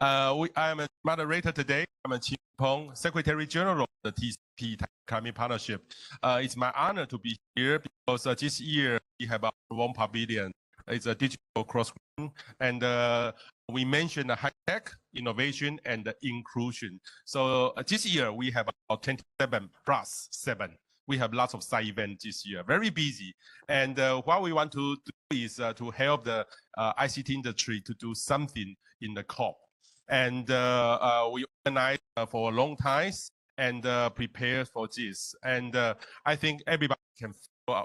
I am a moderator today. I'm a Peng, Secretary General of the TCP Climate Partnership. It's my honor to be here because this year we have our one pavilion. It's a digital crossroom, and we mentioned high-tech, innovation, and inclusion. So this year we have about 27 plus 7. We have lots of side events this year, very busy. And what we want to do is to help the ICT industry to do something in the COP. And we organize for a long time and prepare for this. And I think everybody can,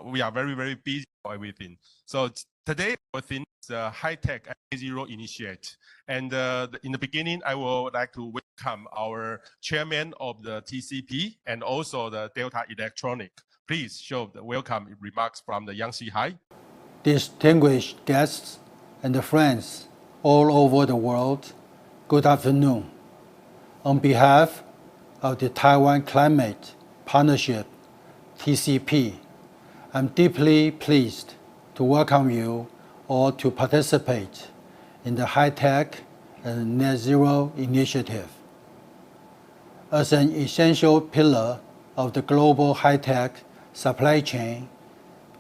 we are very, very busy for everything. So today, I think it's a high-tech and zero initiate. And in the beginning, I would like to welcome our chairman of the TCP and also the Delta Electronic. Please show the welcome remarks from the Yangtze High. Distinguished guests and friends all over the world, good afternoon. On behalf of the Taiwan Climate Partnership, TCP, I'm deeply pleased to welcome you all to participate in the high-tech and net zero initiative. As an essential pillar of the global high-tech supply chain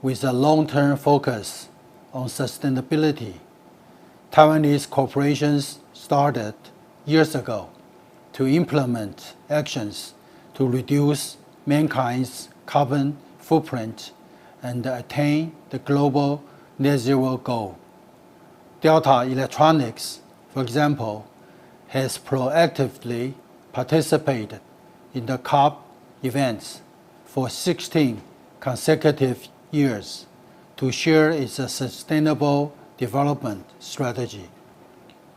with a long-term focus on sustainability, Taiwanese corporations started years ago to implement actions to reduce mankind's carbon footprint and attain the global net zero goal. Delta Electronics, for example, has proactively participated in the COP events for 16 consecutive years to share its sustainable development strategy,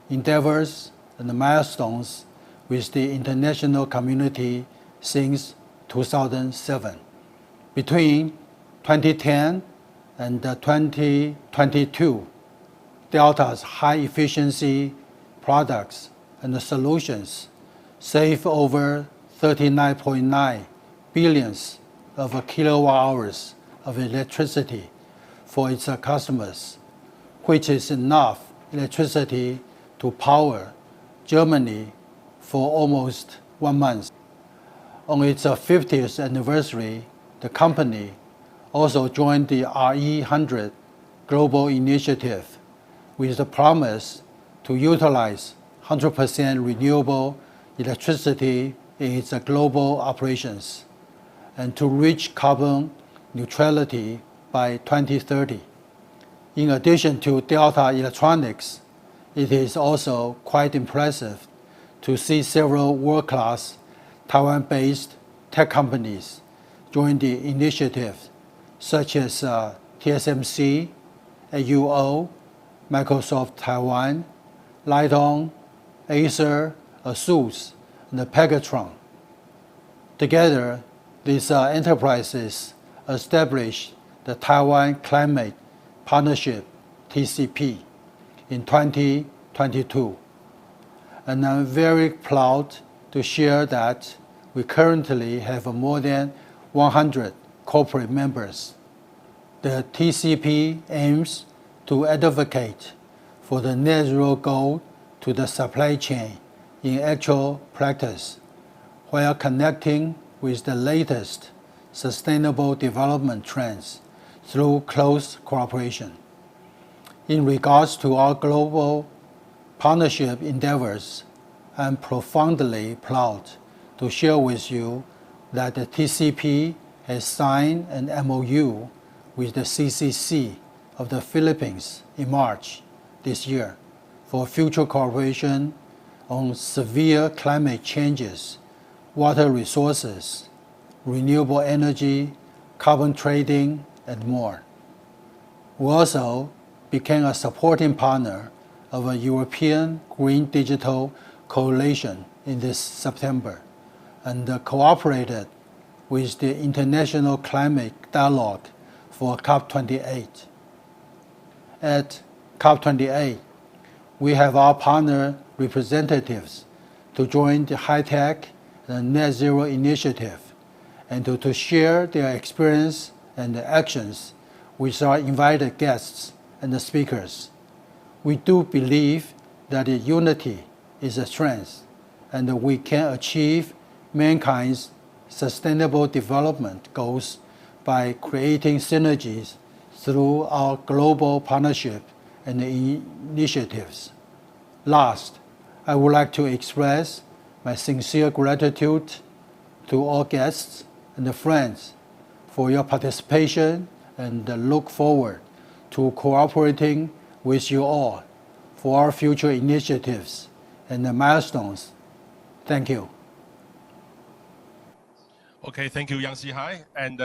endeavors, and milestones with the international community since 2007. Between 2010 and 2022, Delta's high-efficiency products and solutions save over 39.9 billions of kilowatt-hours of electricity for its customers, which is enough electricity to power Germany for almost 1 month. On its 50th anniversary, the company also joined the RE100 Global Initiative with the promise to utilize 100% renewable electricity in its global operations and to reach carbon neutrality by 2030. In addition to Delta Electronics, it is also quite impressive to see several world-class Taiwan-based tech companies join the initiative, such as TSMC, AUO, Microsoft Taiwan, Lite-On, Acer, ASUS, and Pegatron. Together, these enterprises established the Taiwan Climate Partnership, TCP, in 2022. And I'm very proud to share that we currently have more than 100 corporate members. The TCP aims to advocate for the net zero goal to the supply chain in actual practice, while connecting with the latest sustainable development trends through close cooperation. In regards to our global partnership endeavors, I'm profoundly proud to share with you that the TCP has signed an MOU with the CCC of the Philippines in March this year for future cooperation on severe climate changes, water resources, renewable energy, carbon trading, and more. We also became a supporting partner of a European Green Digital Coalition in this September and cooperated with the International Climate Dialogue for COP28. At COP28, we have our partner representatives to join the high-tech and net zero initiative and to share their experience and actions with our invited guests and the speakers. We do believe that the unity is a strength, and we can achieve mankind's sustainable development goals by creating synergies through our global partnership and initiatives. Last, I would like to express my sincere gratitude to all guests and friends for your participation and look forward to cooperating with you all for our future initiatives and milestones. Thank you. Okay, thank you, Yang Xihai. And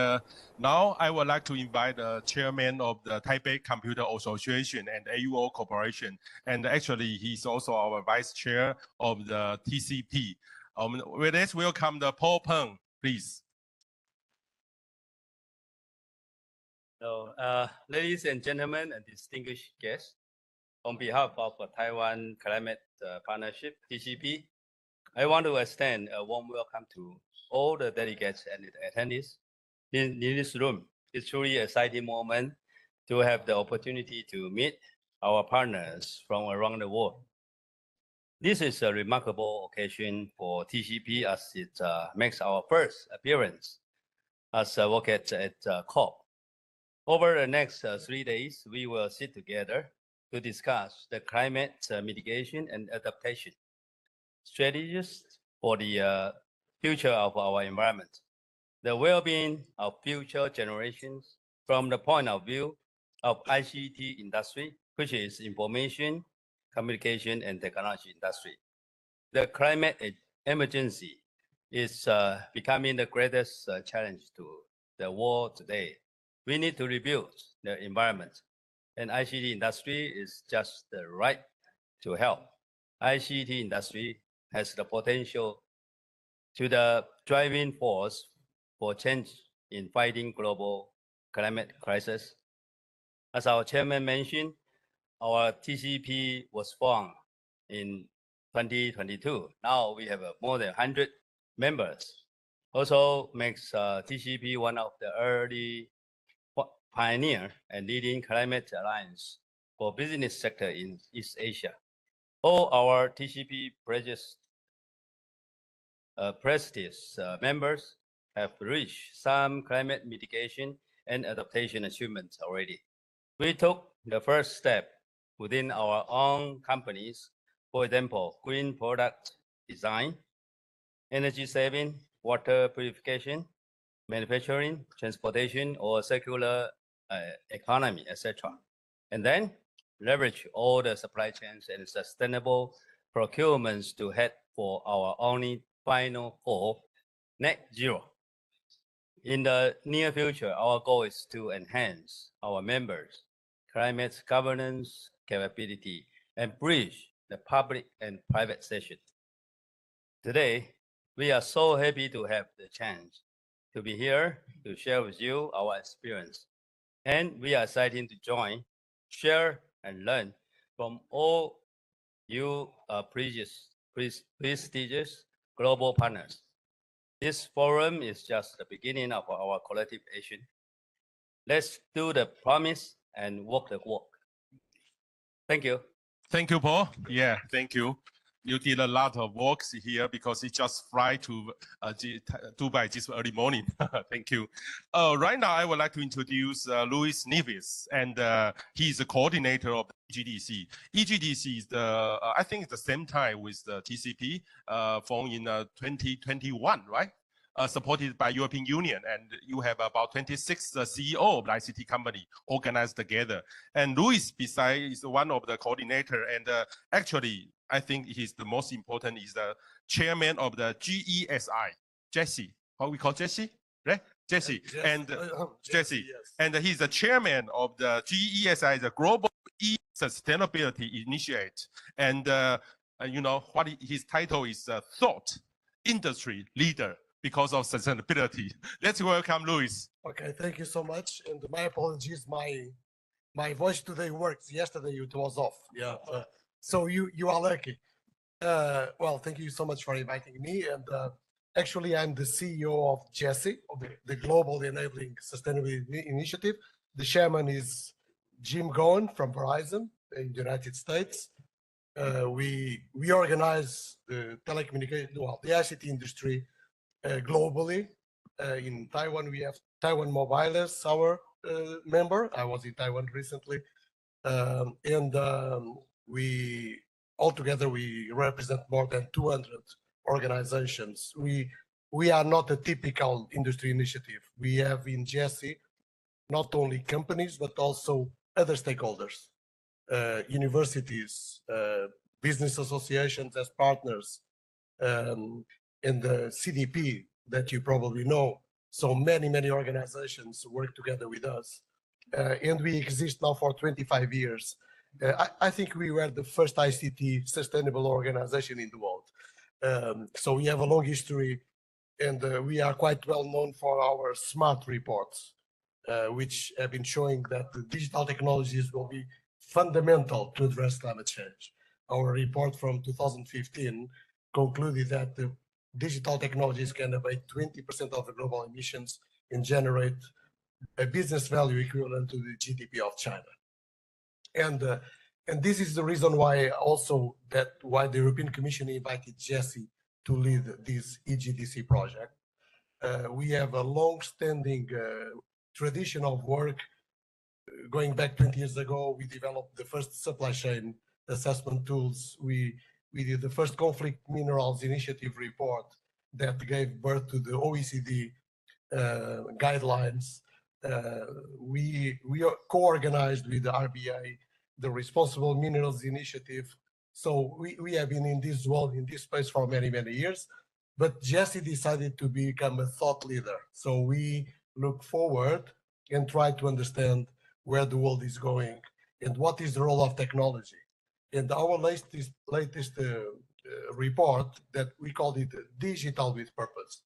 now I would like to invite the chairman of the Taipei Computer Association and AUO Corporation. And actually, he's also our vice chair of the TCP. Let's welcome the Paul Peng, please. So, ladies and gentlemen and distinguished guests, on behalf of Taiwan Climate Partnership, TCP, I want to extend a warm welcome to all the delegates and attendees in this room. It's truly an exciting moment to have the opportunity to meet our partners from around the world. This is a remarkable occasion for TCP as it makes our first appearance as a advocate at COP. Over the next 3 days, we will sit together to discuss the climate mitigation and adaptation strategies for the future of our environment, the well-being of future generations from the point of view of ICT industry, which is information, communication, and technology industry. The climate emergency is becoming the greatest challenge to the world today. We need to rebuild the environment, and ICT industry is just the right to help. ICT industry has the potential to the driving force for change in fighting global climate crisis. As our chairman mentioned, our TCP was formed in 2022. Now we have more than 100 members. Also makes TCP one of the early pioneer and leading climate alliance for business sector in East Asia. All our TCP prestigious members have reached some climate mitigation and adaptation achievements already. We took the first step within our own companies, for example, green product design, energy saving, water purification, manufacturing, transportation, or circular economy, etc. And then leverage all the supply chains and sustainable procurements to head for our only final goal, net zero. In the near future, our goal is to enhance our members' climate governance capability and bridge the public and private session. Today, we are so happy to have the chance to be here to share with you our experience. And we are excited to join, share, and learn from all you prestigious global partners. This forum is just the beginning of our collective action. Let's do the promise and walk the walk. Thank you. Thank you, Paul. Yeah, thank you. You did a lot of work here because it just fly to Dubai this early morning. Thank you. Right now, I would like to introduce Luis Neves, and he's the coordinator of EGDC. EGDC is the, I think it's the same time with the TCP, formed in 2021, right? Supported by European Union, and you have about 26 CEO of the ICT company organized together. And Luis, besides, is one of the coordinator, and actually, I think he's the most important, is the chairman of the GESI, Jesse. How we call Jesse? Right? Jesse. Yes. And Jesse. Yes. And he's the chairman of the GESI, the Global E-Sustainability Initiative. And you know, what his title is Thought Industry Leader because of sustainability. Let's welcome Luis. Okay, thank you so much. And my apologies, my voice today works. Yesterday it was off. Yeah. So you are lucky. Well, thank you so much for inviting me. And actually, I'm the CEO of GESI, of the Global Enabling Sustainability Initiative. The chairman is Jim Goen from Verizon in the United States. we organize the telecommunication, well, the ICT industry globally. In Taiwan, we have Taiwan Mobile as our member. I was in Taiwan recently, we altogether we represent more than 200 organizations. We are not a typical industry initiative. We have in GSE not only companies but also other stakeholders, universities, business associations as partners, and the CDP that you probably know. So many organizations work together with us, and we exist now for 25 years. I think we were the first ICT sustainable organization in the world. So we have a long history, and we are quite well known for our smart reports, which have been showing that the digital technologies will be fundamental to address climate change. Our report from 2015 concluded that the digital technologies can abate 20% of the global emissions and generate a business value equivalent to the GDP of China. And this is the reason why also why the European Commission invited GESI to lead this EGDC project. We have a long-standing tradition of work. Going back 20 years ago, we developed the first supply chain assessment tools. We did the first conflict minerals initiative report that gave birth to the OECD guidelines. We co-organized with the RBA the Responsible Minerals Initiative. So we have been in this world, in this space for many years, but Jesse decided to become a thought leader. So we look forward and try to understand where the world is going and what is the role of technology. And our latest report that we called it Digital with Purpose.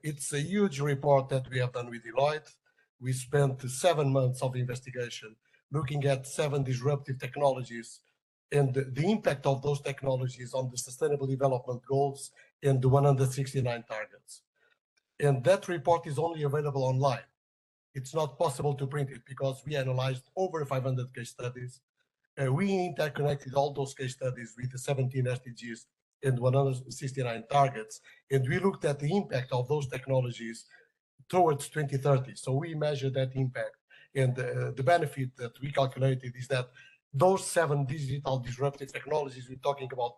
It's a huge report that we have done with Deloitte. We spent 7 months of investigation looking at 7 disruptive technologies and the impact of those technologies on the Sustainable Development Goals and the 169 targets. And that report is only available online. It's not possible to print it because we analyzed over 500 case studies. We interconnected all those case studies with the 17 SDGs and 169 targets, and we looked at the impact of those technologies towards 2030. So we measured that impact, and the benefit that we calculated is that those 7 digital disruptive technologies, we're talking about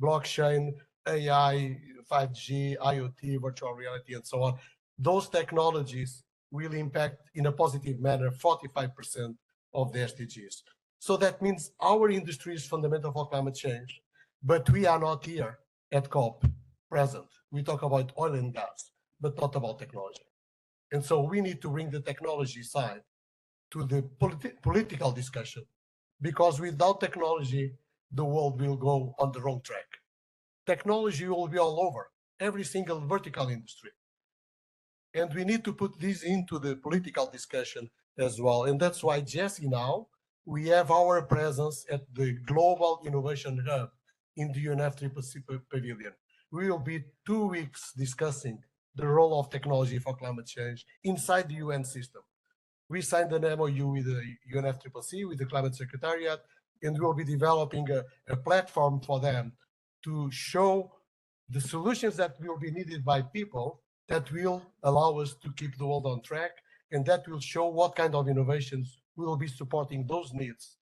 blockchain, AI, 5G, IoT, virtual reality, and so on, those technologies will impact in a positive manner 45% of the SDGs. So that means our industry is fundamental for climate change, but we are not here at COP present. We talk about oil and gas, but not about technology. And so we need to bring the technology side to the political discussion, because without technology, the world will go on the wrong track. Technology will be all over, every single vertical industry. And we need to put this into the political discussion as well. And that's why Jesse now, we have our presence at the Global Innovation Hub in the UNFCCC Pavilion. We will be 2 weeks discussing the role of technology for climate change inside the UN system. We signed an MOU with the UNFCCC, with the Climate Secretariat, and we will be developing a platform for them to show the solutions that will be needed by people that will allow us to keep the world on track, and that will show what kind of innovations we will be supporting those needs.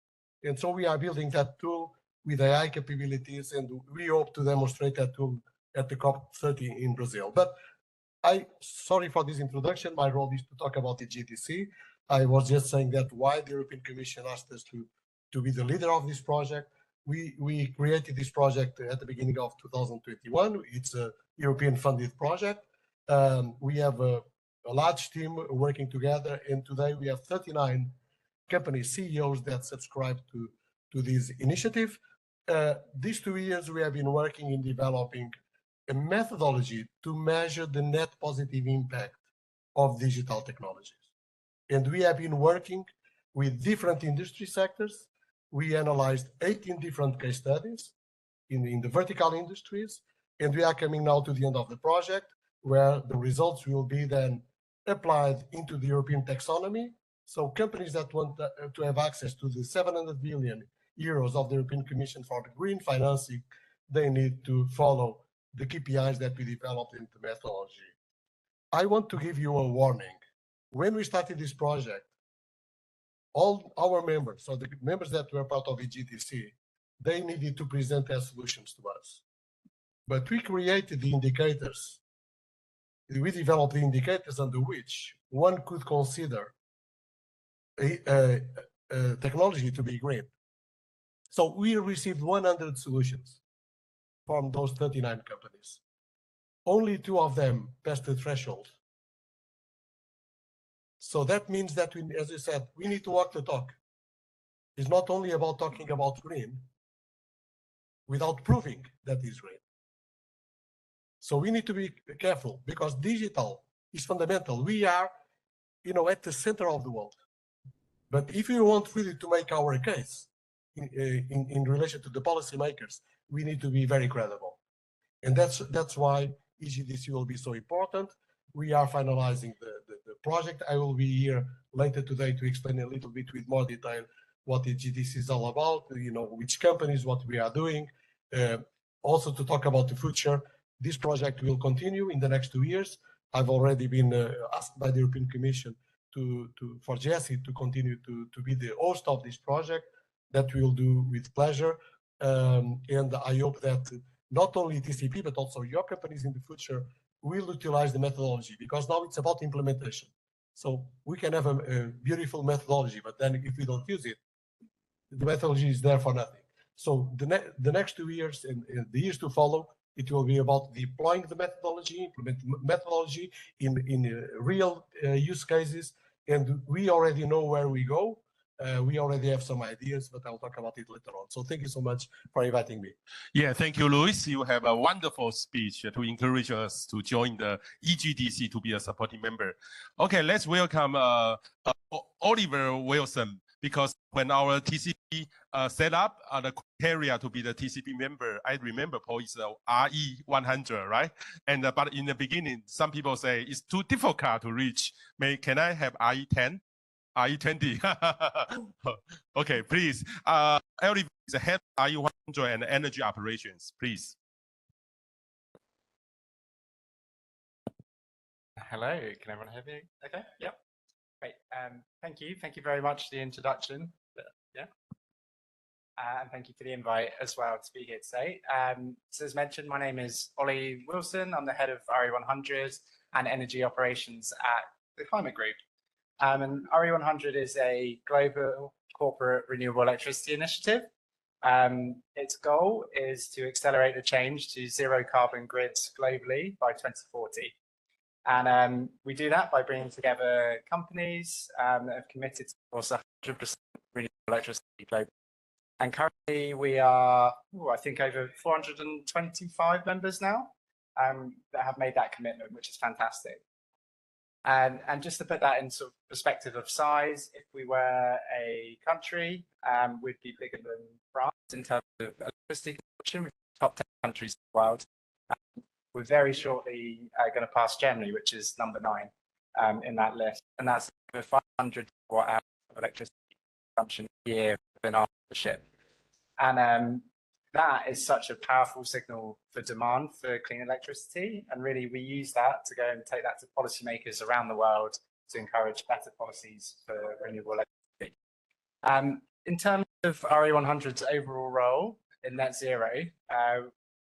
And so we are building that tool with AI capabilities, and we hope to demonstrate that tool at the COP30 in Brazil. But sorry for this introduction. My role is to talk about the GTC. I was just saying that why the European Commission asked us to be the leader of this project. We created this project at the beginning of 2021. It's a European funded project. We have a large team working together, and today we have 39 company CEOs that subscribe to this initiative. These 2 years we have been working in developing a methodology to measure the net positive impact of digital technologies. And we have been working with different industry sectors. We analyzed 18 different case studies in the vertical industries, and we are coming now to the end of the project, where the results will be then applied into the European taxonomy. So companies that want to have access to the 700 billion euros of the European Commission for the green financing, they need to follow the KPIs that we developed in the methodology. I want to give you a warning. When we started this project, all our members, so the members that were part of the GTC, they needed to present their solutions to us. But we created the indicators. We developed the indicators under which one could consider a technology to be green. So we received 100 solutions from those 39 companies. Only 2 of them passed the threshold. So that means that, as I said, we need to walk the talk. It's not only about talking about green without proving that it's green. So we need to be careful because digital is fundamental. We are, at the center of the world. But if we want really to make our case in relation to the policymakers, we need to be very credible. And that's why EGDC will be so important. We are finalizing the project. I will be here later today to explain a little bit with more detail what the GDC is all about, which companies, what we are doing. Also to talk about the future. This project will continue in the next 2 years. I've already been asked by the European Commission for Jesse to continue to be the host of this project. That we will do with pleasure. And I hope that not only TCP, but also your companies in the future will utilize the methodology, because now it's about implementation. So we can have a beautiful methodology, but then if we don't use it, the methodology is there for nothing. So the next 2 years and the years to follow, it will be about deploying the methodology, implement methodology in real use cases. And we already know where we go. We already have some ideas, but I'll talk about it later on. So thank you so much for inviting me. Yeah, thank you, Luis. You have a wonderful speech to encourage us to join the EGDC to be a supporting member. Okay, let's welcome Oliver Wilson, because when our TCP set up the criteria to be the TCP member, I remember Paul is RE100, right? And but in the beginning, some people say it's too difficult to reach. Can I have RE10? RE20. Okay, please. Oliver is the head of RE100 and energy operations, please. Hello, can everyone hear me? Okay, yep. Great. Thank you. Thank you very much for the introduction. Yeah. And thank you for the invite as well to be here today. So as mentioned, my name is Ollie Wilson. I'm the head of RE100 and energy operations at the Climate Group. And RE100 is a global corporate renewable electricity initiative. Its goal is to accelerate the change to zero carbon grids globally by 2040. And we do that by bringing together companies that have committed to, of course, 100% renewable electricity globally. And currently we are, I think, over 425 members now that have made that commitment, which is fantastic. And just to put that in sort of perspective of size, if we were a country, we'd be bigger than France in terms of electricity consumption. We're top 10 countries in the world. We're very shortly going to pass Germany, which is number 9 in that list. And that's over 500 gigawatt hours of electricity consumption a year within our membership. And that is such a powerful signal for demand for clean electricity. And really, we use that to go and take that to policymakers around the world to encourage better policies for renewable electricity. In terms of RE100's overall role in net zero,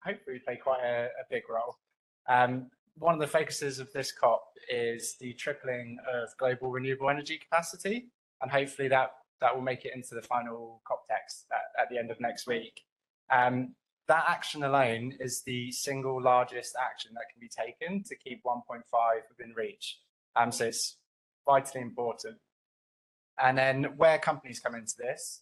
hopefully we play quite a big role. One of the focuses of this COP is the tripling of global renewable energy capacity. And hopefully that will make it into the final COP text at the end of next week. That action alone is the single largest action that can be taken to keep 1.5 within reach. So it's vitally important. And then where companies come into this,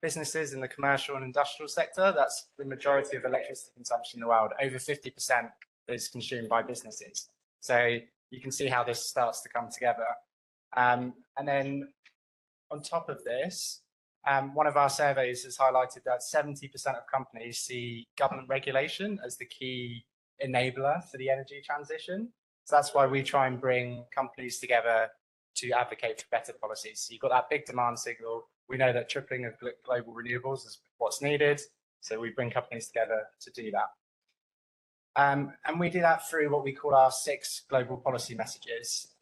businesses in the commercial and industrial sector, that's the majority of electricity consumption in the world. Over 50% is consumed by businesses. So you can see how this starts to come together. And then on top of this, one of our surveys has highlighted that 70% of companies see government regulation as the key enabler for the energy transition. So that's why we try and bring companies together to advocate for better policies. So you've got that big demand signal, We know that tripling of global renewables is what's needed, so we bring companies together to do that. And we do that through what we call our 6 global policy messages.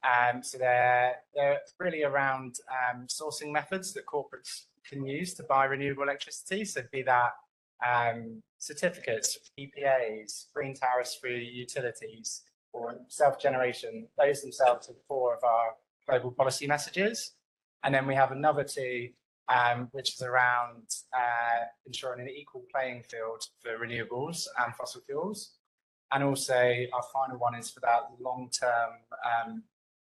So they're really around sourcing methods that corporates can use to buy renewable electricity. So be that certificates, PPAs, green tariffs for utilities, or self-generation. Those themselves are 4 of our global policy messages. And then we have another 2, which is around ensuring an equal playing field for renewables and fossil fuels. And also our final one is for that long-term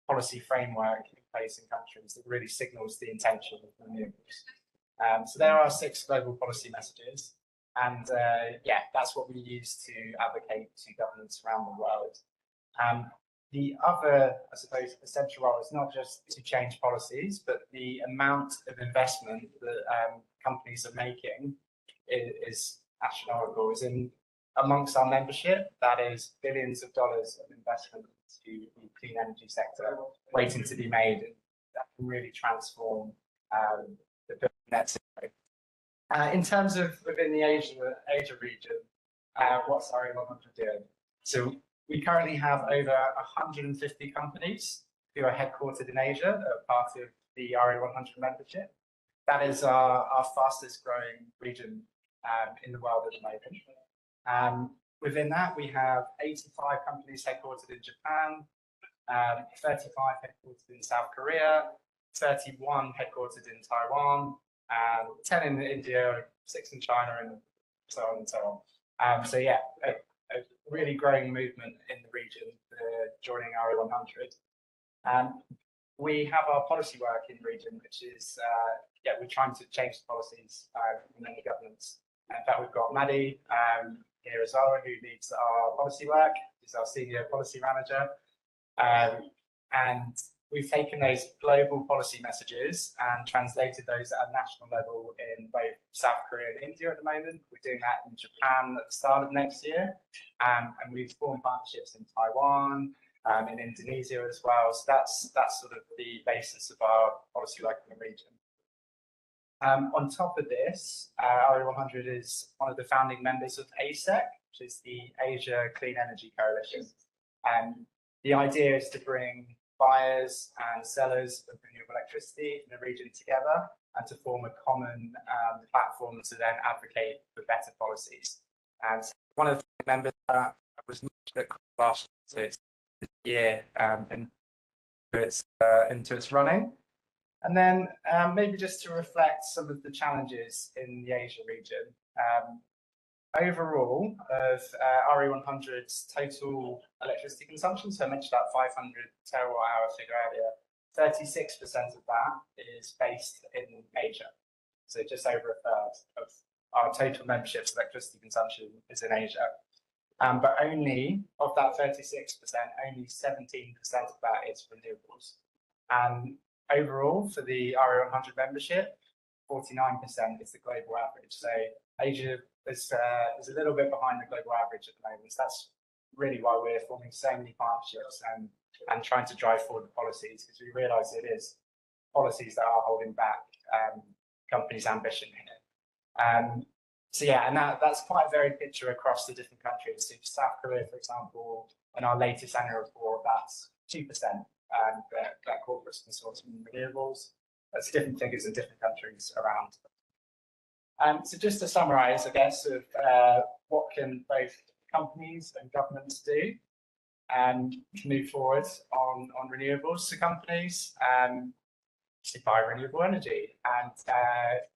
policy framework in place in countries that really signals the intention of renewables. So there are 6 global policy messages. And yeah, that's what we use to advocate to governments around the world. The other, I suppose, essential role is not just to change policies, but the amount of investment that companies are making is astronomical. Is in amongst our membership, that is billions of dollars of investment into the clean energy sector waiting to be made, and that can really transform the net zero. In terms of within the Asia region, what's RE100 doing? So we currently have over 150 companies who are headquartered in Asia that are part of the RE100 membership. That is our fastest growing region in the world at the moment. Within that, we have 85 companies headquartered in Japan, 35 headquartered in South Korea, 31 headquartered in Taiwan, 10 in India, 6 in China, and so on and so on. So yeah, a really growing movement in the region joining RE100. We have our policy work in the region, which is, yeah, we're trying to change the policies in many governments. In fact, we've got Maddie here as well, who leads our policy work. He's our senior policy manager. And we've taken those global policy messages and translated those at a national level in both South Korea and India at the moment. We're doing that in Japan at the start of next year. And we've formed partnerships in Taiwan, in Indonesia as well. So that's sort of the basis of our policy work in the region. On top of this, RE100 is one of the founding members of ASUSTek, which is the Asia Clean Energy Coalition. And the idea is to bring buyers and sellers of renewable electricity in the region together and to form a common platform to then advocate for better policies. And one of the members that was last year into its running. And then maybe just to reflect some of the challenges in the Asia region. Overall, of RE100's total electricity consumption, so I mentioned that 500 terawatt-hour figure earlier, 36% of that is based in Asia. So just over a third of our total membership's electricity consumption is in Asia. But only, of that 36%, only 17% of that is renewables. And overall, for the RE100 membership, 49% is the global average. So Asia is a little bit behind the global average at the moment. So that's really why we're forming so many partnerships and trying to drive forward the policies, because we realise it is policies that are holding back companies' ambition here. So yeah, and that's quite a varied picture across the different countries. So South Korea, for example, in our latest annual report, that's 2% that corporates can source from renewables. That's different figures in different countries around. So just to summarise, I guess, of what can both companies and governments do to move forward on renewables. So companies to buy renewable energy, and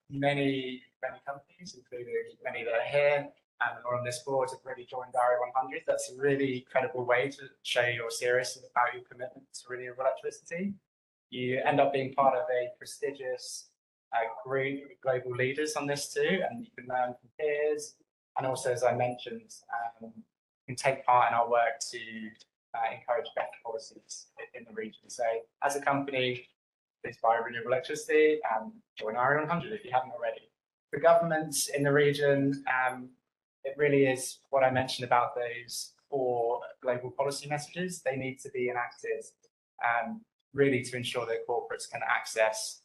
many companies, including many that are here and are on this board, have really joined RE100. That's a really credible way to show you're serious about your commitment to renewable electricity. You end up being part of a prestigious group of global leaders on this too, and you can learn from peers. And also, as I mentioned, you can take part in our work to encourage better policies in the region. So as a company, please buy renewable electricity and join RE100 if you haven't already. For governments in the region, it really is what I mentioned about those 4 global policy messages. They need to be enacted really to ensure that corporates can access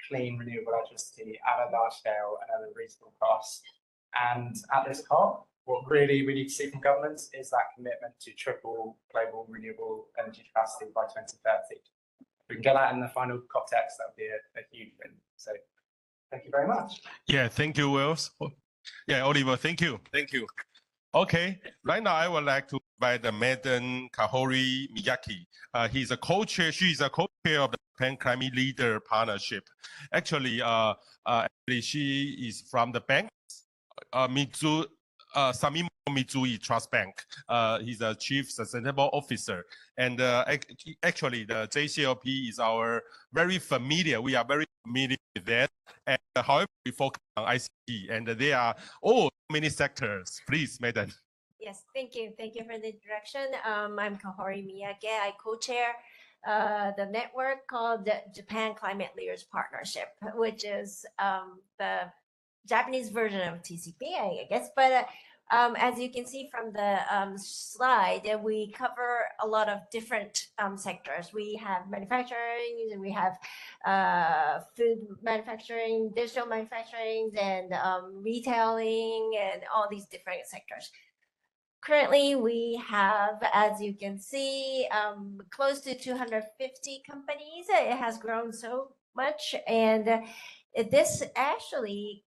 clean, renewable electricity at a large scale and at a reasonable cost. And at this COP, what really we need to see from governments is that commitment to triple global renewable energy capacity by 2030. If we can get that in the final COP text, that would be a huge win. So thank you very much. Yeah, thank you, Wills. Yeah, Oliver, thank you. Thank you. Okay, right now I would like to invite Madam Kahori Miyake. She's a co-chair of the Peng Climate Leader Partnership. Actually, she is from the bank, Samimo Mitsui Trust Bank. He's a Chief Sustainable Officer. And actually, the JCLP is our very familiar. We are very familiar with that. And however, we focus on ICT, and there are many sectors. Please, Madam. Yes, thank you. Thank you for the introduction. I'm Kahori Miyake. I co-chair the network called the Japan Climate Leaders Partnership, which is the Japanese version of TCP, I guess. But as you can see from the slide, we cover a lot of different sectors. We have manufacturing, we have food manufacturing, digital manufacturing, and retailing, and all these different sectors. Currently, we have, as you can see, close to 250 companies. It has grown so much, and this actually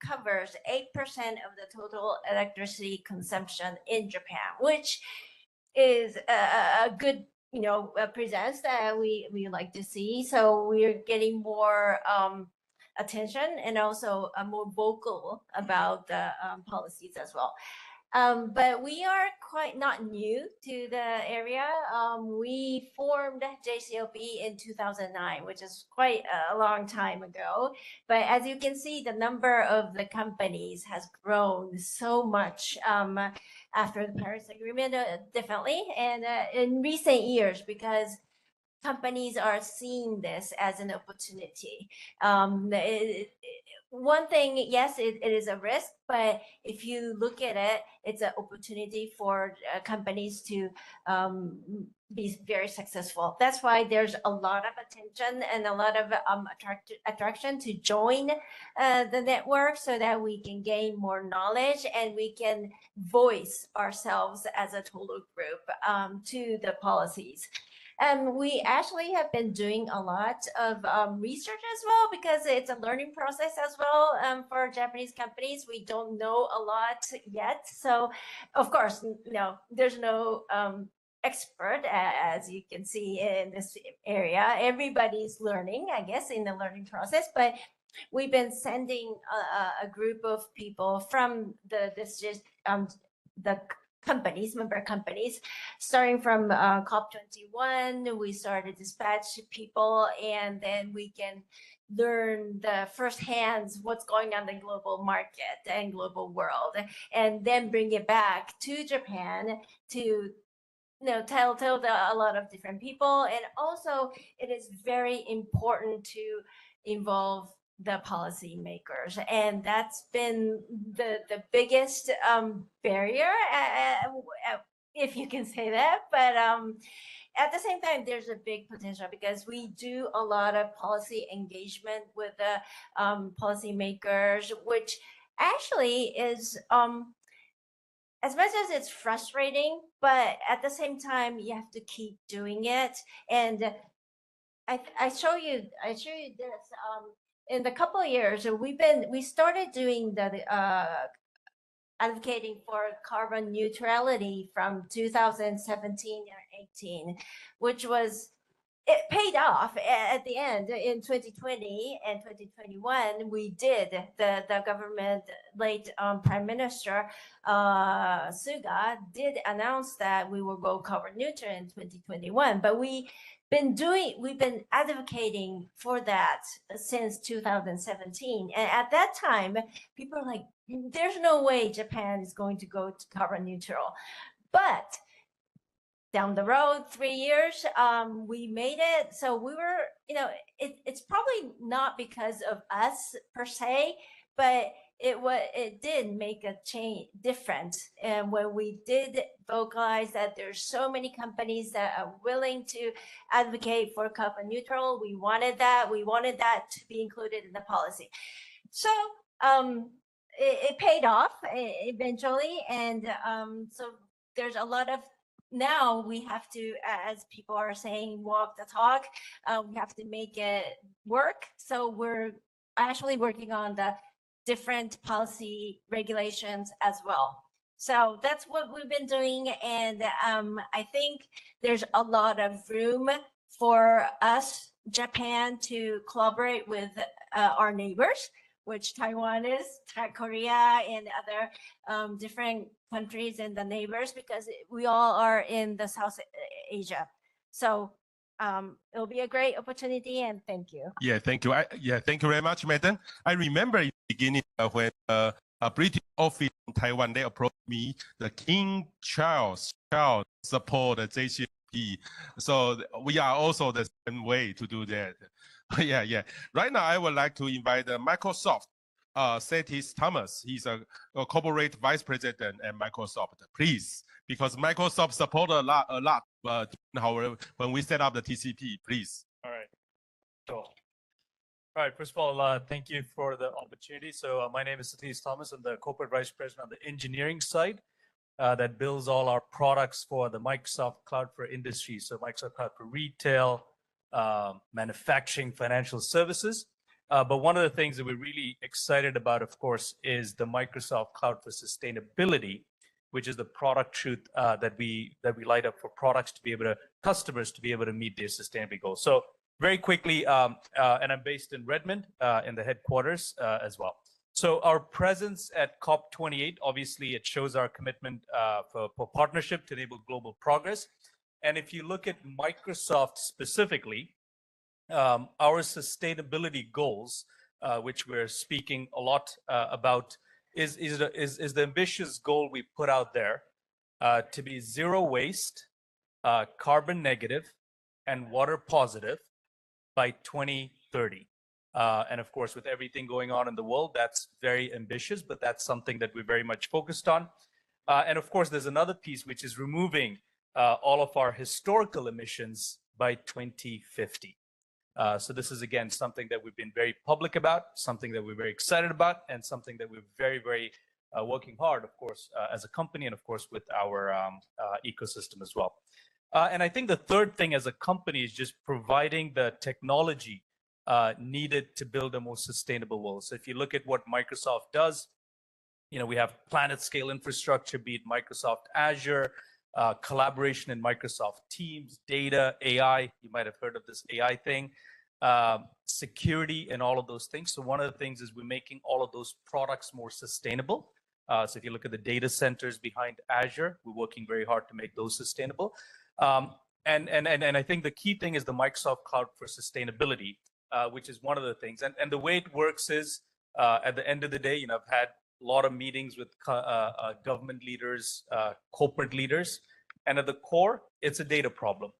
covers 8% of the total electricity consumption in Japan, which is a good, presence that we like to see. So we're getting more attention and also more vocal about the policies as well. But we are quite not new to the area. We formed JCLP in 2009, which is quite a long time ago. But as you can see, the number of the companies has grown so much after the Paris Agreement, definitely. And in recent years, because companies are seeing this as an opportunity. One thing, yes, it is a risk, but if you look at it, it's an opportunity for companies to be very successful. That's why there's a lot of attention and a lot of attraction to join the network so that we can gain more knowledge and we can voice ourselves as a total group to the policies. And we actually have been doing a lot of research as well, because it's a learning process as well for Japanese companies. We don't know a lot yet. So, of course, there's no expert, as you can see in this area. Everybody's learning, I guess, in the learning process. But we've been sending a group of people from the companies, member companies, starting from COP21, we started dispatch people, and then we can learn the firsthand what's going on in the global market and global world, and then bring it back to Japan to tell a lot of different people. And also, it is very important to involve the policymakers, and that's been the biggest barrier, if you can say that. But at the same time, there's a big potential because we do a lot of policy engagement with the policymakers, which actually is as much as it's frustrating, but at the same time, you have to keep doing it. And I show you this. In the couple of years, we started doing the advocating for carbon neutrality from 2017 or 18, which it paid off at the end. In 2020 and 2021, we did, the government, late Prime Minister Suga did announce that we will go carbon neutral in 2021, but we've been advocating for that since 2017. And at that time, people are like, there's no way Japan is going to go to carbon neutral. But down the road, 3 years, we made it. So we were, it's probably not because of us per se, but it did make a change difference. And when we did vocalize that there's so many companies that are willing to advocate for carbon neutral, we wanted that to be included in the policy. So it paid off eventually. And so there's a lot of, now we have to, as people are saying, walk the talk. We have to make it work. So we're actually working on the different policy regulations as well. So that's what we've been doing. And I think there's a lot of room for us, Japan, to collaborate with our neighbors, which Taiwan is, Korea, and other different countries and the neighbors, because we all are in the South Asia. So it'll be a great opportunity, and thank you. Yeah, thank you. Thank you very much, Madam. I remember in the beginning when a British office in Taiwan, they approached me, the King Charles support the JCP. So we are also the same way to do that. Yeah. Right now, I would like to invite Microsoft, Satish Thomas. He's a corporate vice president at Microsoft. Please, because Microsoft support a lot. When we set up the TCP, please. All right. Cool. All right. First of all, thank you for the opportunity. So my name is Satish Thomas. I'm the corporate vice president on the engineering side that builds all our products for the Microsoft Cloud for Industry. So Microsoft Cloud for Retail, manufacturing, financial services. But one of the things that we're really excited about, of course, is the Microsoft Cloud for Sustainability, which is the product truth that we light up for products to be able to, customers to be able to meet their sustainability goals. So very quickly, and I'm based in Redmond in the headquarters as well. So our presence at COP28, obviously it shows our commitment for partnership to enable global progress. And if you look at Microsoft specifically, our sustainability goals, which we're speaking a lot about, is the ambitious goal we put out there to be zero waste, carbon negative, and water positive by 2030. And of course, with everything going on in the world, that's very ambitious, but that's something that we're very much focused on. And of course, there's another piece, which is removing all of our historical emissions by 2050. So this is, again, something that we've been very public about, something that we're very excited about, and something that we're very, very working hard, of course, as a company, and of course, with our ecosystem as well. And I think the third thing as a company is just providing the technology needed to build a more sustainable world. So if you look at what Microsoft does, we have planet scale infrastructure, be it Microsoft Azure, collaboration in Microsoft Teams, data, AI, you might have heard of this AI thing, security, and all of those things. So one of the things is we're making all of those products more sustainable. So if you look at the data centers behind Azure, we're working very hard to make those sustainable. And I think the key thing is the Microsoft Cloud for Sustainability, which is one of the things. And the way it works is, at the end of the day, I've had a lot of meetings with government leaders, corporate leaders, and at the core, it's a data problem,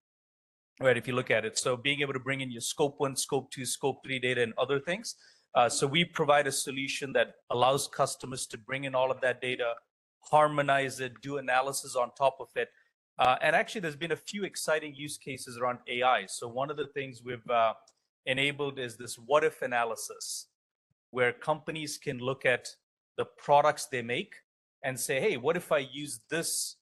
right? If you look at it, so being able to bring in your scope 1, scope 2, scope 3 data and other things. So we provide a solution that allows customers to bring in all of that data, harmonize it, do analysis on top of it. And actually, there's been a few exciting use cases around AI. So one of the things we've enabled is this what if analysis, where companies can look at the products they make and say, hey, what if I use this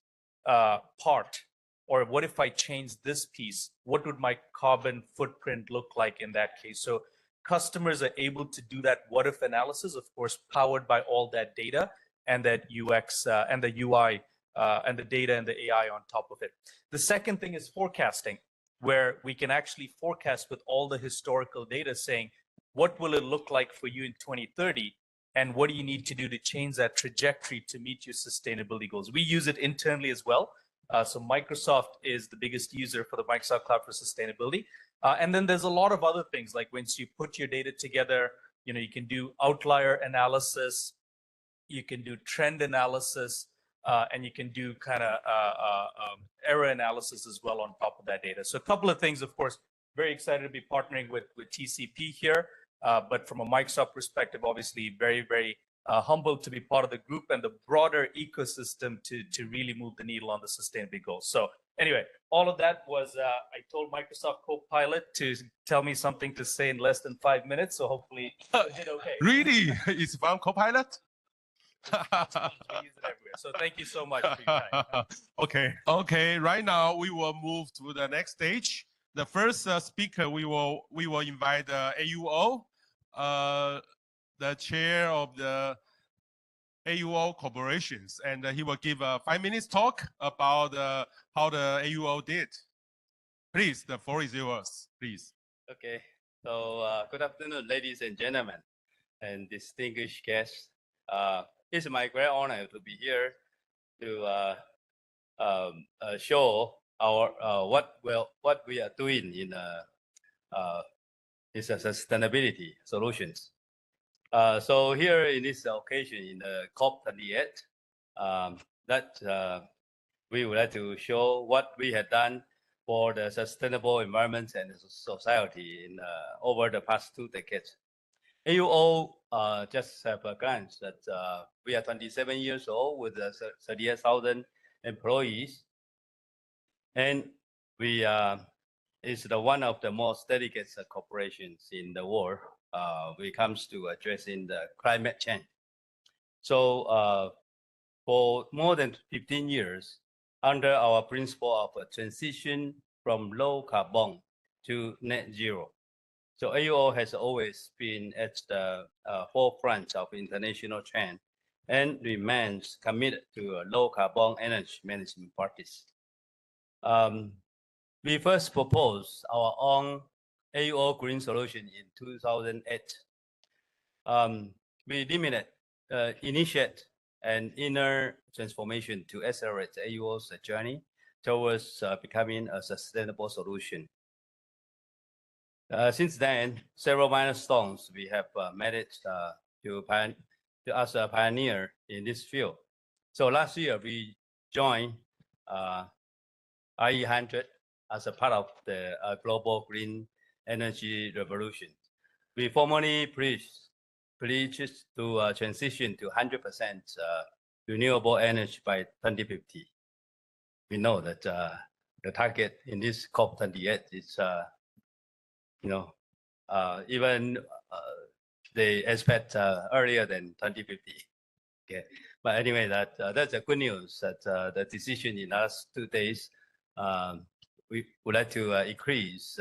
part? Or what if I change this piece? What would my carbon footprint look like in that case? So customers are able to do that what if analysis, of course, powered by all that data and that UX and the UI and the data and the AI on top of it. The second thing is forecasting, where we can actually forecast with all the historical data saying, what will it look like for you in 2030? And what do you need to do to change that trajectory to meet your sustainability goals? We use it internally as well. So Microsoft is the biggest user for the Microsoft Cloud for Sustainability. And then there's a lot of other things, like once you put your data together, you can do outlier analysis, you can do trend analysis, and you can do kind of error analysis as well on top of that data. So a couple of things, of course, very excited to be partnering with TCP here. But from a Microsoft perspective, obviously very, very humbled to be part of the group and the broader ecosystem to really move the needle on the sustainability goals. So anyway, all of that was, I told Microsoft Copilot to tell me something to say in less than 5 minutes. So hopefully it did okay. Really? It's from Copilot? We use it everywhere. So thank you so much for your time. Okay. Right now we will move to the next stage. The first speaker we will invite AUO, the chair of the AUO corporations, and he will give a 5 minutes talk about how the AUO did. Please, the floor is yours. Please. Okay. So good afternoon, ladies and gentlemen, and distinguished guests. It's my great honor to be here to show our what we are doing in sustainability solutions. So here in this occasion in the COP28, we would like to show what we have done for the sustainable environment and society in over the past 2 decades. AUO just have a glance that we are 27 years old with 38,000 employees, and we is one of the most dedicated corporations in the world when it comes to addressing the climate change. So for more than 15 years, under our principle of a transition from low carbon to net zero. So AUO has always been at the forefront of international trend and remains committed to low carbon energy management practice. We first proposed our own AUO green solution in 2008. We initiate an inner transformation to accelerate AUO's journey towards becoming a sustainable solution. Since then, several milestones we have managed as a pioneer in this field. So last year we joined IE100 as a part of the global green energy revolution. We formally pledged to transition to 100% renewable energy by 2050. We know that the target in this COP28 is, even they expect earlier than 2050. Okay, but anyway, that's the good news that the decision in the last 2 days. We would like to increase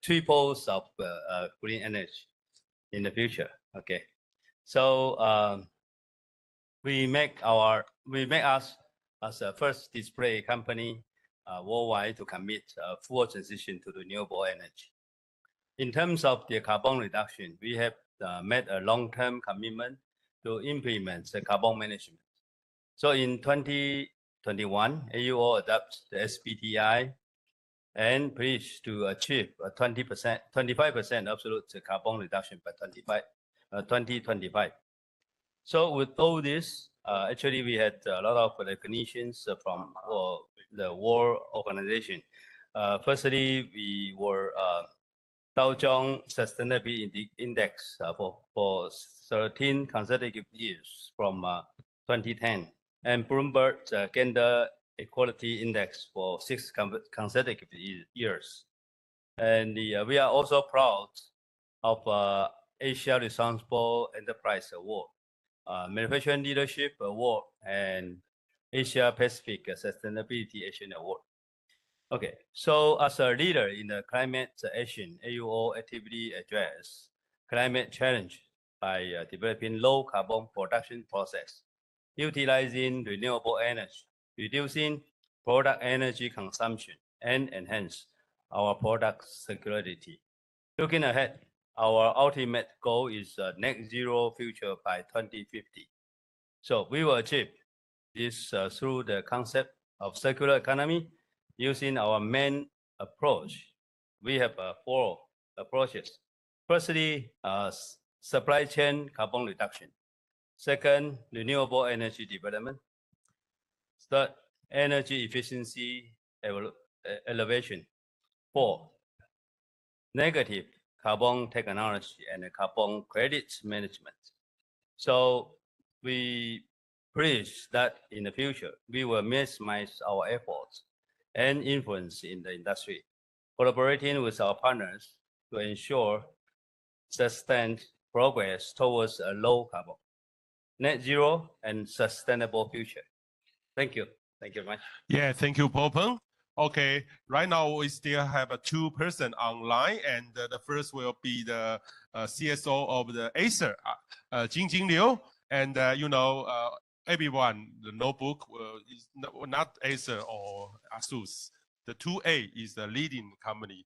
triples of green energy in the future. Okay, so we make us as a first display company worldwide to commit a full transition to renewable energy. In terms of the carbon reduction, we have made a long-term commitment to implement the carbon management. So in 2021, AUO adopts the SBTi and pledged to achieve a 25% absolute carbon reduction by 2025. So with all this, actually we had a lot of recognitions from the World Organization. Firstly, we were Dow Jones Sustainability Index for 13 consecutive years from 2010, and Bloomberg Gender Equality Index for 6 consecutive years. And we are also proud of Asia Responsible Enterprise Award, Manufacturing Leadership Award, and Asia Pacific Sustainability Asian Award. Okay, so as a leader in the climate action, AUO actively address climate challenge by developing low carbon production process, utilizing renewable energy, reducing product energy consumption, and enhance our product circularity. Looking ahead, our ultimate goal is a net zero future by 2050. So we will achieve this through the concept of circular economy. Using our main approach, we have 4 approaches. Firstly, supply chain carbon reduction. Second, renewable energy development. Third, energy efficiency elevation. 4, negative carbon technology and carbon credits management. So we pledge that in the future, we will maximize our efforts and influence in the industry, collaborating with our partners to ensure sustained progress towards a low carbon, net zero, and sustainable future. Thank you. Thank you very much. Yeah, thank you, Peng. Okay, right now we still have two person online, and the first will be the CSO of the Acer, Jingjing Liu, and everyone, the notebook is not Acer or ASUS. The 2A is the leading company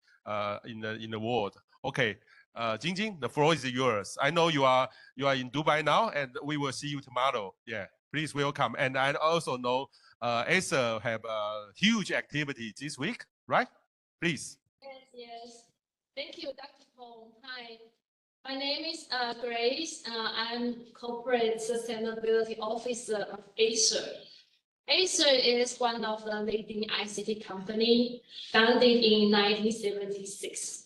in the world. Okay, Jingjing, the floor is yours. I know you are in Dubai now, and we will see you tomorrow. Yeah, please welcome. And I also know Acer have a huge activity this week, right? Please. Yes. Thank you, Dr. Peng. Hi, my name is Grace. I'm Corporate Sustainability Officer of Acer. Acer is one of the leading ICT company founded in 1976,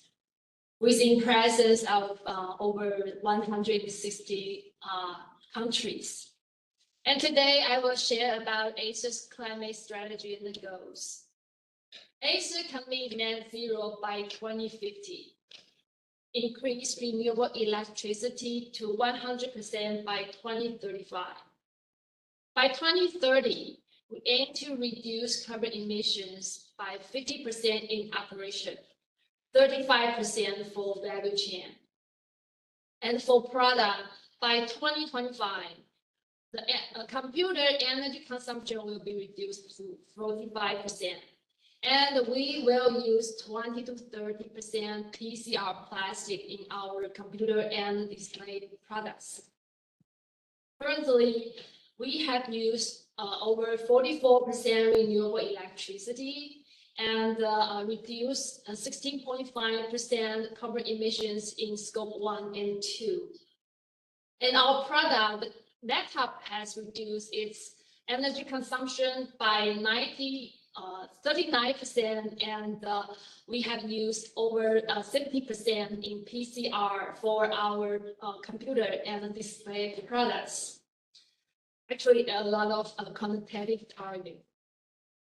with in presence of over 160 countries. And today I will share about Acer's climate strategy and the goals. Acer commit net zero by 2050, increase renewable electricity to 100% by 2035. By 2030, we aim to reduce carbon emissions by 50% in operation, 35% for value chain. And for product, by 2025, the computer energy consumption will be reduced to 45%. And we will use 20 to 30% PCR plastic in our computer and display products. Currently, we have used over 44% renewable electricity and reduced 16.5% carbon emissions in scope 1 and 2. And our product, laptop, has reduced its energy consumption by 39%, and we have used over 70% in PCR for our computer and display products. Actually, a lot of quantitative target.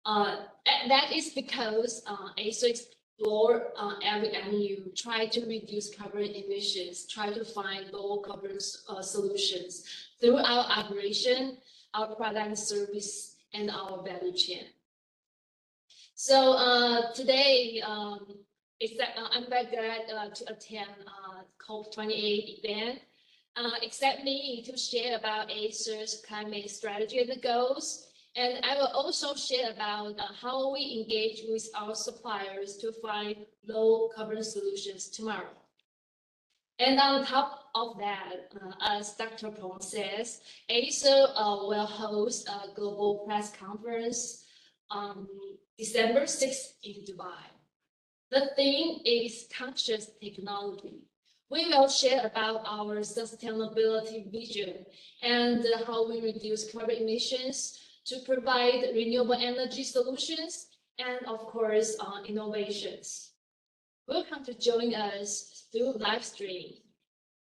That is because Acer explore every avenue, try to reduce carbon emissions, try to find low carbon solutions through our operation, our product and service, and our value chain. So today, I'm very glad to attend COP28 event. Accept me to share about Acer's climate strategy and the goals. And I will also share about how we engage with our suppliers to find low carbon solutions tomorrow. And on top of that, as Dr. Peng says, Acer will host a global press conference on December 6th in Dubai. The theme is conscious technology. We will share about our sustainability vision and how we reduce carbon emissions to provide renewable energy solutions and, of course, innovations. Welcome to join us through live stream.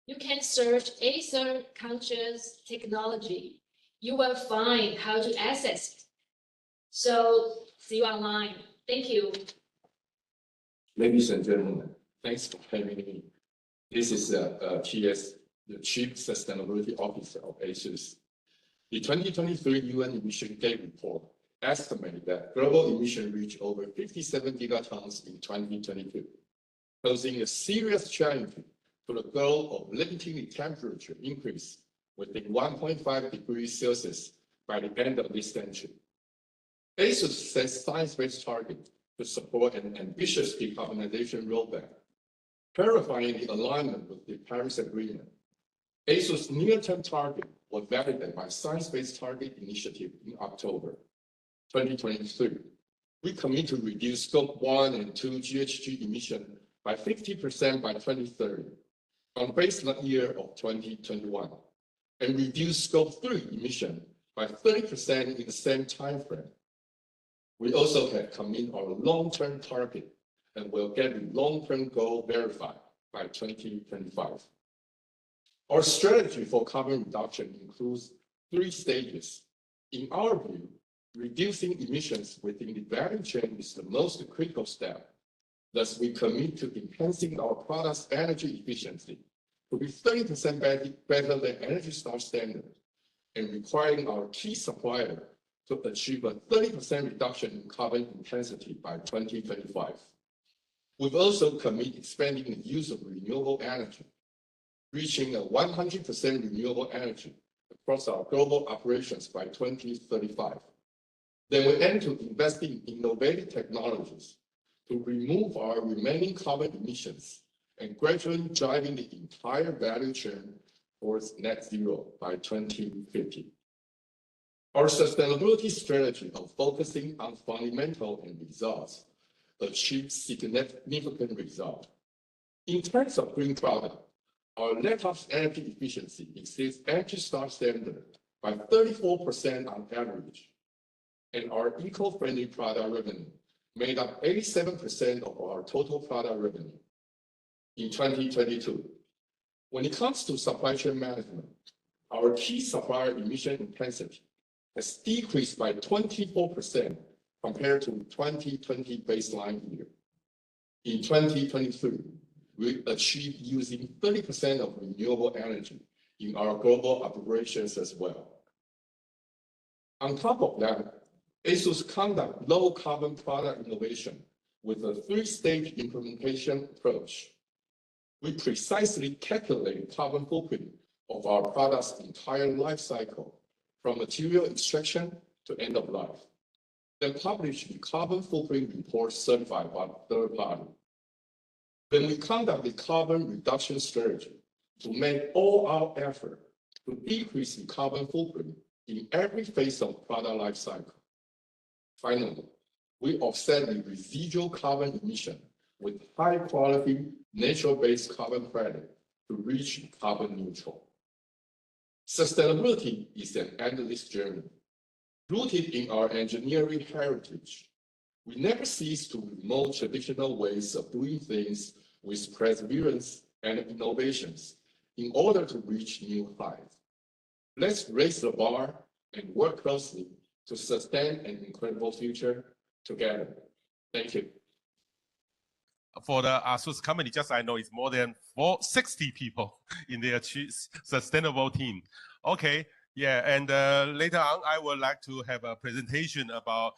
You can search Acer Conscious Technology. You will find how to access it. So see you online. Thank you. Ladies and gentlemen, thanks for having me. This is TS, the Chief Sustainability Officer of ASUS. The 2023 UN Emission Gate Report estimated that global emission reached over 57 gigatons in 2022, posing a serious challenge to the goal of limiting the temperature increase within 1.5 degrees Celsius by the end of this century. ASUS sets science-based targets to support an ambitious decarbonization roadmap, clarifying the alignment with the Paris Agreement. ASUS near-term target was validated by Science-Based Target Initiative in October 2023. We commit to reduce Scope 1 and 2 GHG emission by 50% by 2030 from baseline year of 2021, and reduce Scope 3 emission by 30% in the same timeframe. We also have committed our long-term target and will get the long-term goal verified by 2025. Our strategy for carbon reduction includes 3 stages. In our view, reducing emissions within the value chain is the most critical step. Thus, we commit to enhancing our product's energy efficiency to be 30% better than Energy Star standard, and requiring our key supplier to achieve a 30% reduction in carbon intensity by 2025. We've also committed expanding the use of renewable energy, reaching a 100% renewable energy across our global operations by 2035. Then we aim to invest in innovative technologies to remove our remaining carbon emissions and gradually driving the entire value chain towards net zero by 2050. Our sustainability strategy of focusing on fundamental and results achieves significant results. In terms of green product, our laptop's energy efficiency exceeds Energy Star standard by 34% on average, and our eco-friendly product revenue made up 87% of our total product revenue. In 2022, when it comes to supply chain management, our key supplier emission intensity has decreased by 24% compared to 2020 baseline year. In 2023, we achieved using 30% of renewable energy in our global operations as well. On top of that, ASUS conduct low carbon product innovation with a 3-stage implementation approach. We precisely calculate carbon footprint of our product's entire life cycle, from material extraction to end of life, then publish the carbon footprint report certified by third party. Then we conduct the carbon reduction strategy to make all our effort to decrease the carbon footprint in every phase of product life cycle. Finally, we offset the residual carbon emission with high quality nature-based carbon credit to reach carbon neutral. Sustainability is an endless journey. Rooted in our engineering heritage, we never cease to promote traditional ways of doing things with perseverance and innovations in order to reach new heights. Let's raise the bar and work closely to sustain an incredible future together. Thank you. For the ASUS company, just I know it's more than 60 people in their sustainable team. Okay, yeah, and later on, I would like to have a presentation about,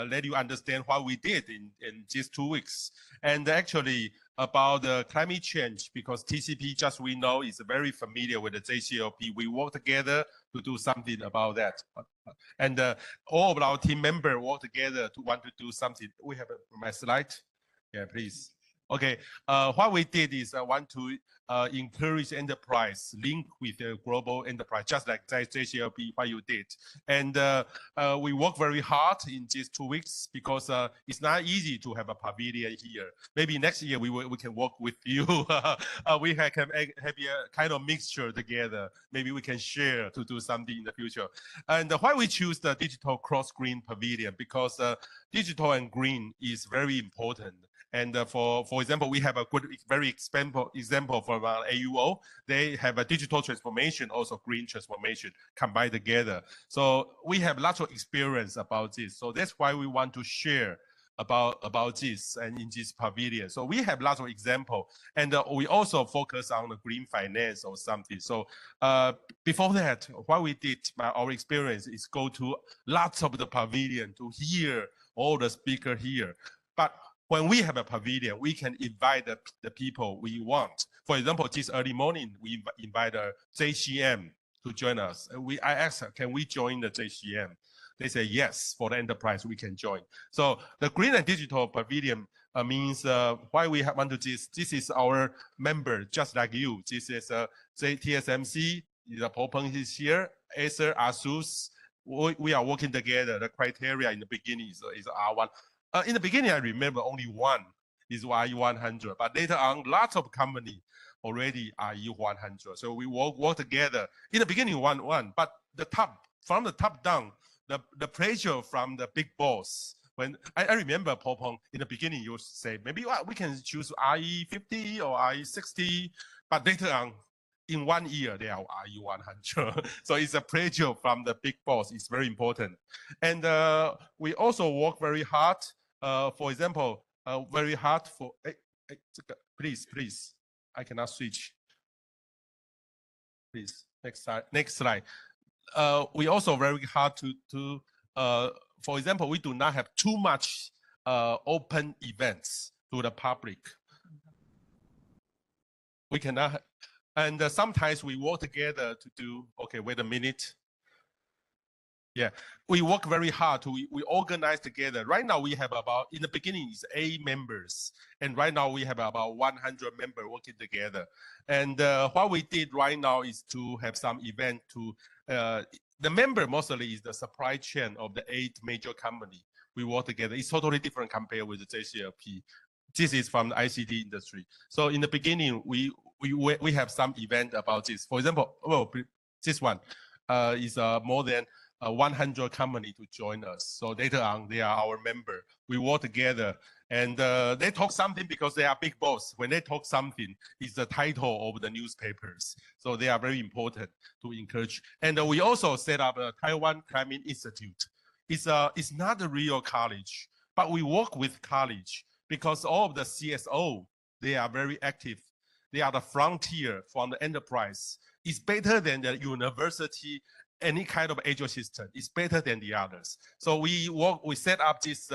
let you understand what we did in just 2 weeks. And actually about the climate change, because TCP, just we know, is very familiar with the JCLP. We work together to do something about that. And all of our team members work together to want to do something. We have my slide. Yeah, please. Okay, what we did is I want to encourage enterprise link with the global enterprise, just like JCLP, what you did. And we work very hard in just 2 weeks because it's not easy to have a pavilion here. Maybe next year we can work with you. We have a kind of mixture together. Maybe we can share to do something in the future. And why we choose the digital cross-green pavilion? Because digital and green is very important. And for example, we have a good, very example from our AUO. They have a digital transformation, also green transformation combined together. So we have lots of experience about this. So that's why we want to share about this and in this pavilion. So we have lots of examples, and we also focus on the green finance or something. So before that, what we did, our experience is go to lots of the pavilion to hear all the speakers here. But when we have a pavilion, we can invite the people we want. For example, this early morning, we invite JCM to join us. I asked, can we join the JCM? They say yes, for the enterprise, we can join. So the green and digital pavilion means why we want to do this. This is our member, just like you. This is TSMC, Peng is here, Acer, ASUS. We are working together. The criteria in the beginning is R1. In the beginning, I remember only one is IE100, but later on, lots of companies already are IE100. So we work together. In the beginning, one, but from the top down, the pressure from the big boss. When I remember, Peng, in the beginning, you say maybe we can choose IE50 or IE60, but later on, in 1 year, they are RE100. So it's a pressure from the big boss. It's very important. And we also work very hard. For example, very hard for, please, I cannot switch. Please, next slide. We also very hard to for example, we do not have too much open events to the public. We cannot, and sometimes we work together to do, okay, wait a minute. Yeah, we work very hard we organize together. Right now we have about, in the beginning it's 8 members. And right now we have about 100 members working together. And what we did right now is to have some event to, the member mostly is the supply chain of the 8 major companies. We work together. It's totally different compared with the JCLP. This is from the ICT industry. So in the beginning, we have some event about this. For example, this one is more than 100 companies to join us. So later on, they are our member. We work together and they talk something because they are big boss. When they talk something, it's the title of the newspapers. So they are very important to encourage. And we also set up a Taiwan Climate Institute. It's not a real college, but we work with college because all of the CSO, they are very active. They are the frontier from the enterprise. It's better than the university, any kind of education system. It's better than the others. So we set up this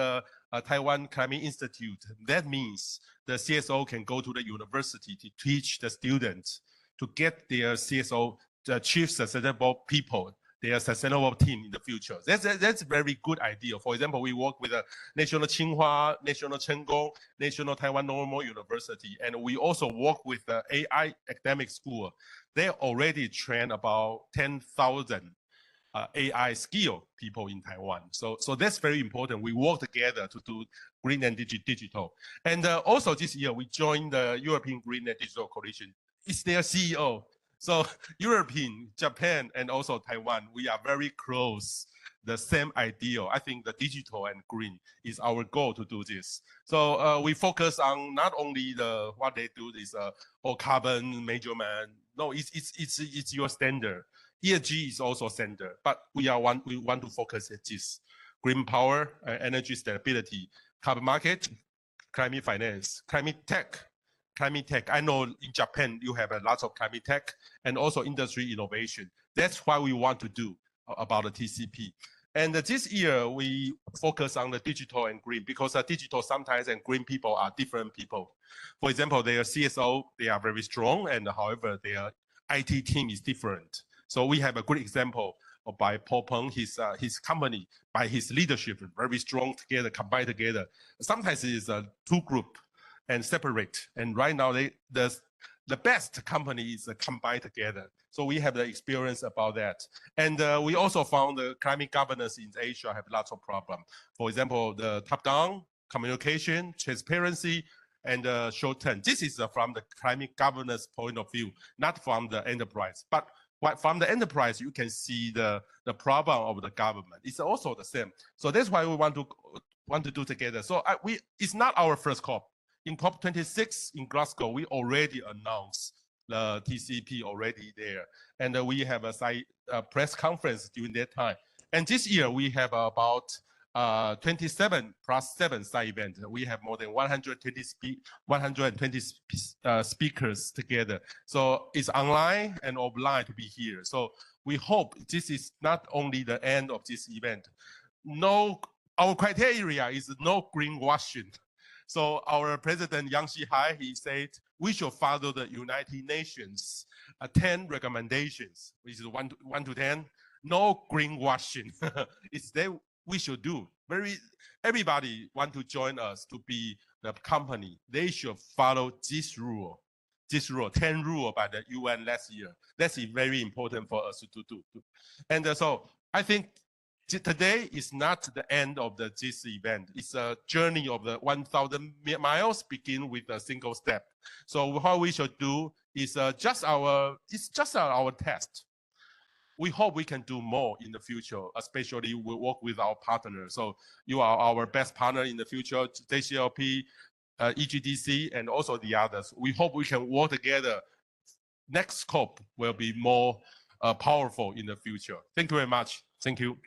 Taiwan Climate Institute. That means the CSO can go to the university to teach the students to get their CSO, the chief sustainable people, their sustainable team in the future. That's a very good idea. For example, we work with the National Tsinghua, National Chengkong, National Taiwan Normal University, and we also work with the AI academic school. They already train about 10,000 AI skilled people in Taiwan. So that's very important. We work together to do green and digital. And also this year, we joined the European Green and Digital Coalition. It's their CEO. So European, Japan, and also Taiwan, we are very close. The same ideal. I think the digital and green is our goal to do this. So we focus on not only what they do is all carbon measurement. No, it's your standard. ESG is also standard, but we want to focus at this: green power, energy stability, carbon market, climate finance, climate tech. Climate tech. I know in Japan you have a lot of climate tech and also industry innovation. That's what we want to do about the TCP. And this year we focus on the digital and green because digital sometimes and green people are different people. For example, their CSO, they are very strong, and however their IT team is different. So we have a good example by Paul Peng, his company, by his leadership, very strong together, combined together. Sometimes it is a 2 group and separate. And right now, the best company is combined together. So we have the experience about that. And we also found the climate governance in Asia have lots of problems. For example, the top-down communication, transparency, and short term. This is from the climate governance point of view, not from the enterprise. But from the enterprise, you can see the problem of the government. It's also the same. So that's why we want to do together. So it's not our first COP. In COP26 in Glasgow, we already announced the TCP already there. And we have a press conference during that time. And this year we have about 27 plus 7 side events. We have more than 120 speakers together. So it's online and offline to be here. So we hope this is not only the end of this event. No, our criteria is no greenwashing. So our president, Yang Shihai, he said, we should follow the United Nations 10 recommendations, which is 1 to 10. No greenwashing. It's that we should do. Everybody want to join us to be the company. They should follow this rule, 10 rule by the UN last year. That's very important for us to do. And so I think today is not the end of this event. It's a journey of the 1,000 miles, begin with a single step. So what we should do is it's just our test. We hope we can do more in the future, especially we work with our partners. So you are our best partner in the future, JCLP, EGDC, and also the others. We hope we can work together next COP will be more powerful in the future. Thank you very much. Thank you.